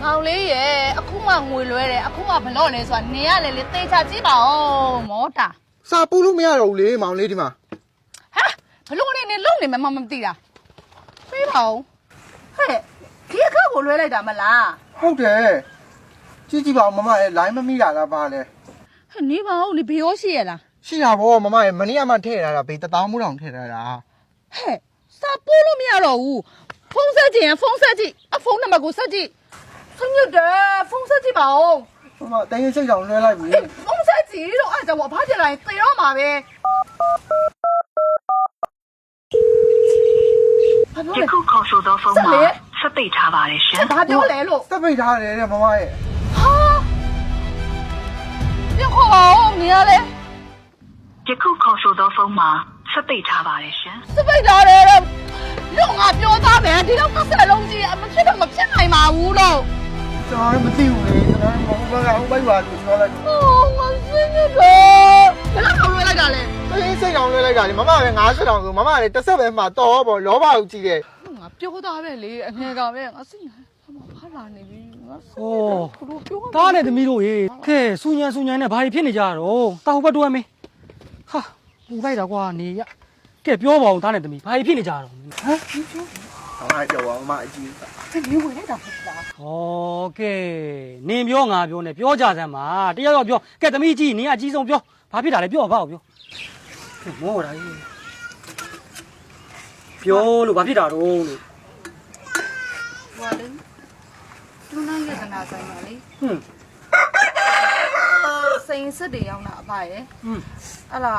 မောင်လေးရဲ့အခုမှငွေလွှဲတယ်အခုမှဘလို့လဲဆိုတာနေရလေလေသေချာကြည့်ပါဦးမောတာစာပူလို့မရတော့ဘူးလေမောင်လေးဒီမှာဟာဘလို့နေလုံနေမှမသိတာပြေးပါဦးဟဲ့ဒီအခါကိုလွှဲလိုက်တာမလားဟုတ်တယ်ကြည့်ကြည့်ပါဦးမမရဲ့ line မမိတာလားပါလဲဟဲ့နေပါဦးနေဘေးရောရှိရလားရှိတာဗောမမရဲ့မနေ့ကမှထည့်ထားတာဘေး1000မိုးတောင်ထည့်ထားတာဟဲ့စာပူလို့မရတော့ဘူးဖုန်းဆက်ကြည့်ရင်ဖုန်းဆက်ကြည့်အဖုန်းနံပါတ်ကိုဆက်ကြည့်ဆင်းရတဲ့ဖုန်းဆက်ကြည့်ပါဦးမမတိုင်းရင်စိတ်တောင်လွှဲလိုက်ပြီဖုန်းဆက်ကြည့်တော့အဲ့ကြောင့်ဘာဖြစ်လာရင်သေတော့မှာပဲ这口靠收到风吗？是被查吧的是。ဘာပြောလဲလို့သက်ပိတ်ထားတယ်တဲ့မမရဲ့ဟာပြန်ခေါ်ပါဦးနေရလဲ这口靠收到风吗？是被查吧的是。စပိတ်ထားတယ်လို့ငါပြောသားမယ်ဒီတော့တစ်ဆက်လုံးကြီးမဖြစ်တော့မဖြစ်နိုင်ပါဘူးလို့ကျွန်တော်မသိဘူးလေကျွန်တော်မဟုတ်ပါဘူးဘိုက်ပါလို့ပြောလိုက်ဟိုမစင်းနေတော့ဘယ်လောက်လွှဲလိုက်တာလဲတိုင်းစိတ်တောင်လွှဲလိုက်တာလေမမပဲ90တောင်ဆိုမမလည်းတစ်ဆက်ပဲမှတော်ဗောလောဘကိုကြည့်တယ်ငါပြောသားပဲလေအငယ်ကပဲငါစိတ်ဘာလာနေပြီငါဩတားနဲ့သမီးတို့ရေခဲစူညံနဲ့ဘာတွေဖြစ်နေကြတော့တာဟုတ်ဘက်တွဲမင်းဟာပူလိုက်တာကွာနေရကဲပြောပါဦးတားနဲ့သမီးဘာတွေဖြစ်နေကြတော့ဟမ်ပြောပါမမအကြီးနေဝင်လိုက်တာဖြစ်တာဩကဲနင်ပြောငါပြောနဲ့ပြောကြစမ်းပါတယောက်ယောက်ပြောကဲသမီးကြီးနင်ကအကြီးဆုံးပြောဘာဖြစ်တာလဲပြောပါဦးပြောမောတာကြီးပြောလို့ဘာဖြစ်တာတော့လို့ဟွာလေသူနိုင်ရတနာဆိုင်ပါလေစိန်စစ်တွေရောက်တာအဖရဲ့အဲ့လာ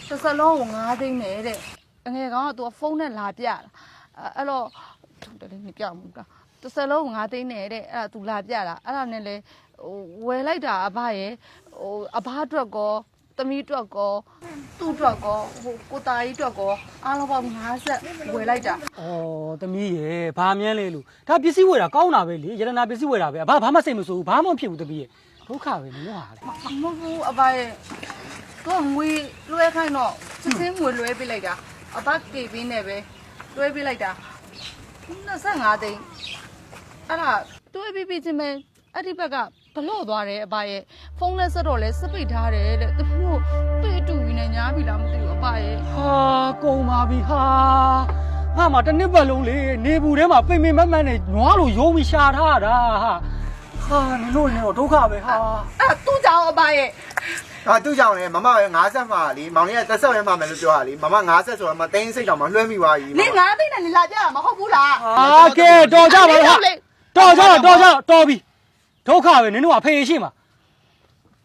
တစ်စလုံးကို9သိန်းနဲ့တဲ့အငယ်ကောင်ကသူကဖုန်းနဲ့လာပြတာအဲ့တော့ထုတ်တယ်လေမပြဘူးကွာတစ်စလုံး9သိန်းနဲ့တဲ့အဲ့ဒါသူလာပြတာအဲ့ဒါနဲ့လေဟိုဝယ်လိုက်တာအဖရဲ့ဟိုအဖအတွက်ကောသမီးအတွက်ကောသူ့အတွက်ကောဟိုကိုတာကြီးအတွက်ကောအားလုံးပေါင်း50ဝယ်လိုက်တာဩသမီးရေဘာမြန်းလဲလို့ဒါပစ္စည်းဝယ်တာကောင်းတာပဲလေရတနာပစ္စည်းဝယ်တာပဲအဘဘာမှစိတ်မဆိုးဘူးဘာမှမဖြစ်ဘူးသမီးရေဒုက္ခပဲနင်တို့ဟာလေမဟုတ်ဘူးအဖရဲ့တော့ငွေလွှဲခိုင်းတော့စစ်ချင်းငွေလွှဲပေးလိုက်တာအဖကေပေးနေပဲလွှဲပေးလိုက်တာ25သိန်းအဲ့ဒါတွေးပြီးချင်းပဲအဲ့ဒီဘက်ကဘလို့သွားတယ်အဖရဲ့ဖုန်းနဲ့ဆက်တော့လဲစစ်ပိတ်ထားတယ်တဲ့သူတို့ပေးတူပြီးနေညားပြီလားမသိဘူးအဖရဲ့ဟာကုန်ပါပြီဟာငါမှတစ်နှစ်ပတ်လုံးလေနေဘူးထဲမှာပိန်ပိန်မတ်မတ်နဲ့နွားလိုရိုးပြီးရှာထားတာဟာနင်တို့နေတော့ဒုက္ခပဲဟာအဲ့သူ့ကြောင့်အဖရဲ့ဟာသူ့ကြောင့်လေမမပဲ50မှလीမောင်လေးကတစ်ဆက်ပဲမှမယ်လို့ပြောတာလीမမ50ဆိုတော့မတိုင်းစိတ်တောင်မလွှဲမိပါဘူးနေ9သိန်းနဲ့နေလာကြတာမဟုတ်ဘူးလားဟာကဲတော်ကြပါလားတော်ပြီဒုက္ခပဲနင်တို့ကဖေးရှိမှာ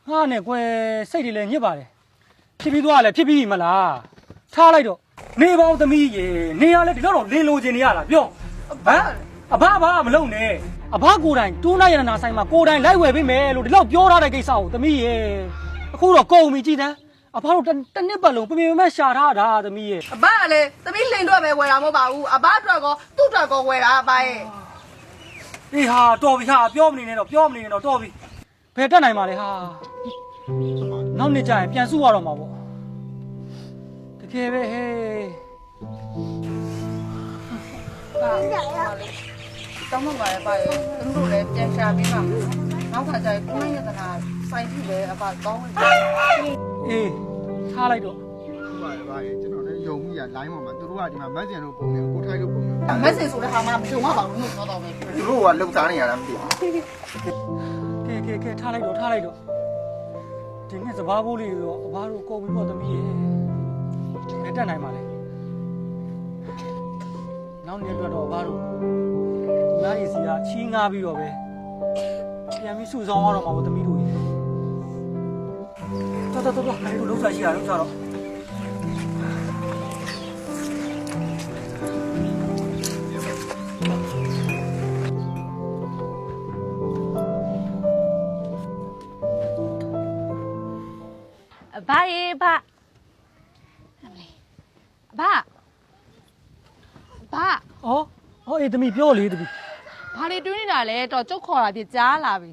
ငါနဲ့ကွယ်စိတ်တွေလည်းညစ်ပါတယ်ဖြစ်ပြီးသွားလဲဖြစ်ပြီးပြီမလားထားလိုက်တော့နေပေါင်းသမီးရေနေရလဲဒီတော့လင်းလိုချင်နေရလားပြောဟမ်အဘမလုံနဲ့အဘကိုယ်တိုင်တူးနိုင်ရတနာဆိုင်မှာကိုယ်တိုင်လိုက်ဝယ်ပေးမယ်လို့ဒီလောက်ပြောထားတဲ့ကိစ္စကိုသမီးရေအခုတော့ကုန်ပြီကြည်တန်းအဘတို့တစ်နှစ်ပတ်လုံးပြပြမတ်ရှာထားတာသမီးရေအဘကလည်းသမီးလင်တော့ပဲဝယ်တာမဟုတ်ပါဘူးအဘအတွက်ကောသူ့အတွက်ကောဝယ်တာအဘရဲ့အေးဟာတော်ပြီဟာပြောမနေနဲ့တော့တော်ပြီဘယ်တက်နိုင်မှာလဲဟာနောက်နေ့ကျရင်ပြန်စုရတော့မှာပေါ့တကယ်ပဲဟဲ့တောင်းမှပါလေပါရဲ့သူတို့လည်းပြန်ရှာပြီးမှနောက်ခါကျရင်ကိုင်းရတနာစိုက်ကြည့်ပဲအဘကောင်းဝင်အေးထားလိုက်တော့ဟုတ်ပါရဲ့ပါရဲ့ကျွန်တော်လည်းယုံမိရ line ပေါ်မှာသူတို့ကဒီမှာမက်ဆင်တို့ပုံနေကိုထိုက်တို့ပုံနေမက်ဆင်ဆိုတဲ့ဟာမှမယုံမှာပါဘူးလို့ပြောတော့ပဲသူတို့ကလုံစားနေရတာမသိဘူးကဲထားလိုက်တော့ဒီနေ့စဘာဘိုးလေးတော့အဘတို့ကုန်ပြီပေါ့သမီးရေဘယ်တက်နိုင်မှာလဲနောက်နေ့အတွက်တော့အဘတို့နားရည်စီကချီးငားပြီးတော့ပဲပြန်ပြီးစုဆောင်ရတော့မှာပေါ့သမီးတို့ရေတော်အဲ့ဒီလုံးစားရှိရလုံးစားတော့ဘာရေဘာအေးသမီးပြောလေသမီးဘာတွေတွေးနေတာလဲတော့ကျုပ်ခေါ်တာပြကြားလာပြီ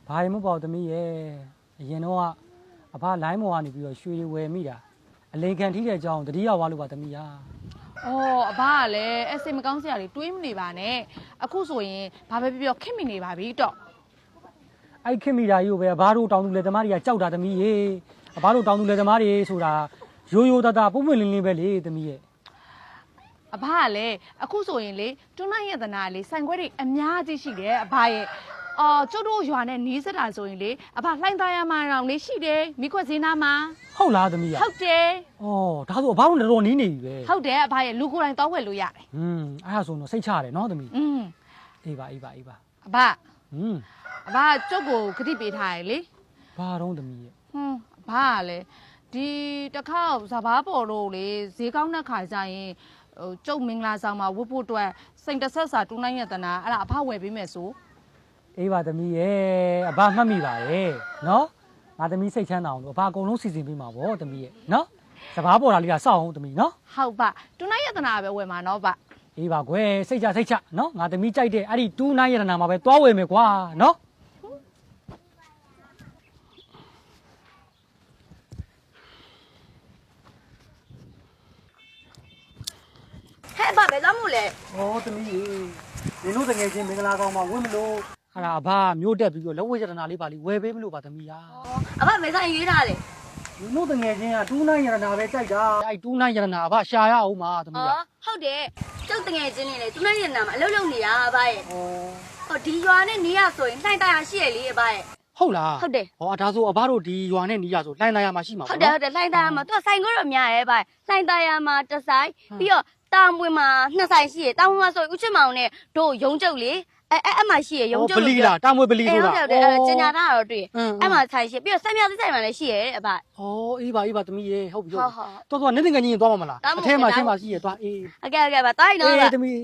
ဘာရင်မပေါ့သမီးရဲ့အရင်တော့အဖလိုင်းမော်ကနေပြီးတော့ရွှေတွေဝယ်မိတာအလိန်ခံထိတဲ့အကြောင်းတတိယဝါလို့ပါသမီးဟာ အော်အဘကလည်းအစိမ်မကောင်းစရာတွေတွေးမနေပါနဲ့အခုဆိုရင်ဘာပဲပြောခက်မိနေပါပြီတော့ အဲ့ခင်မိတာကြီးကိုပဲဘာတို့တောင်းသူလေသမားတွေကကြောက်တာသမီးရေဘာတို့တောင်းသူလေသမားတွေဆိုတာရိုးရိုးသားသားပုံပွင့်လင်းလင်းပဲလေသမီးရဲ့ အဘကလည်းအခုဆိုရင်လေတွန်းလိုက်ရတနာလေဆိုင်ခွဲတွေအများကြီးရှိတယ်အဘရဲ့အော်ကျုပ်တို့ရွာနဲ့နီးစပ်တာဆိုရင်လေအဘလှိုင်းသားရမအောင်လေးရှိတယ်မိခွက်စင်းနာမှာ ဟုတ်လားသမီးရ ဟုတ်တယ် ဩဒါဆိုဘာတို့တော်တော်နီးနေပြီပဲ ဟုတ်တယ်အဘရဲ့လူကိုယ်တိုင်တောင်းဝယ်လို့ရတယ် အဲ့ဒါဆိုတော့စိတ်ချရတယ်နော်သမီး အေးပါအေးပါအေးပါ အဘ အဘကျုပ်ကိုဂတိပေးထားရလေ ဘာတော့သမီးရဲ့ အဘကလည်းဒီတစ်ခါစဘာပေါ်လို့လေဈေးကောင်းတဲ့ခါကျရင်ဟိုကျုပ်မင်္ဂလာဆောင်မှာဝတ်ဖို့အတွက်စိန်တဆက်စာတူးနိုင်ရတနာအဲ့ဒါအဘဝယ်ပေးမယ်ဆို အေးပါသမီးရဲ့အဘမှတ်မိပါရဲ့နော်ငါသမီးစိတ်ချမ်းသာအောင်လို့အဘအကုန်လုံးစီစဉ်ပေးမှာပေါ့သမီးရဲ့နော်စဘာပေါ်တာလေးကစောက်အောင်သမီးနော် ဟုတ်ပါတူးနိုင်ရတနာပဲဝယ်မှာနော်ဗျ အေးပါကွယ်စိတ်ချနော်ငါသမီးကြိုက်တဲ့အဲ့ဒီတူးနိုင်ရတနာမှာပဲသွားဝယ်မယ်ကွာနော် ဟဲ့ဘာပဲသွားမို့လဲ ဩသမီးရေနင်တို့တကယ်ချင်းမင်္ဂလာကောင်မှာဝင်မလို့အဲ့ဒါအဘမျိုးတက်ပြီးတော့လက်ဝဲရတနာလေးပါလိဝယ်ပေးမလို့ပါသမီးရာ အဖမဲဆိုင်ရွေးထားလေ နင်တို့တကယ်ချင်းကတူးနိုင်ရတနာပဲကြိုက်တာအဲ့တူးနိုင်ရတနာအဘရှာရအောင်ပါသမီးရာ ဟုတ်တယ်ကျုပ်တငယ်ချင်းနေလေသူနိုင်ရနာမှာအလုပ်လုပ်နေတာအဖရဲ့ ဩ ဟောဒီရွာနဲ့နေရဆိုရင်လှိုင်တာရရှိရလေအဖရဲ့ ဟုတ်လား ဟုတ်တယ် ဟောဒါဆိုအဘတို့ဒီရွာနဲ့နီးရဆိုလှိုင်းလာရမှာရှိမှာ ဟုတ် ပေါ့ တယ် နော် ဟုတ်တယ်လှိုင်တာရမှာသူကဆိုင်ခွဲတော့များရဲ့အဖလှိုင်တာရမှာတစ်ဆိုင်ပြီးတော့တာမွေမှာနှစ်ဆိုင်ရှိရတာမွေမှာဆိုဦးချစ်မောင်နဲ့တို့ရုံကျုပ်လေအဲ့မှာရှိရရုံကျုပ် ပလီလားတာမွေပလီ အဲ့ ဆိုတာ ဟုတ်တယ်အဲ့ကျညာတာတော့တွေ့အဲ့မှာဆိုင်ရှိပြီးတော့ဆက်မြောက်ဆိုင်မှာလည်းရှိရဲ့အဖ ဩအေးပါသမီးရေဟုတ်ပြီ ဟုတ် တော်တော်နဲ့တင်ငယ်ချင်းသွားမှာမလား တောင်းပါ အထဲမှာ တောင်း ရှင်း ပါ ပါရှိရသွားအေး โอเคပါတိုင်း အေး တော့ သမီး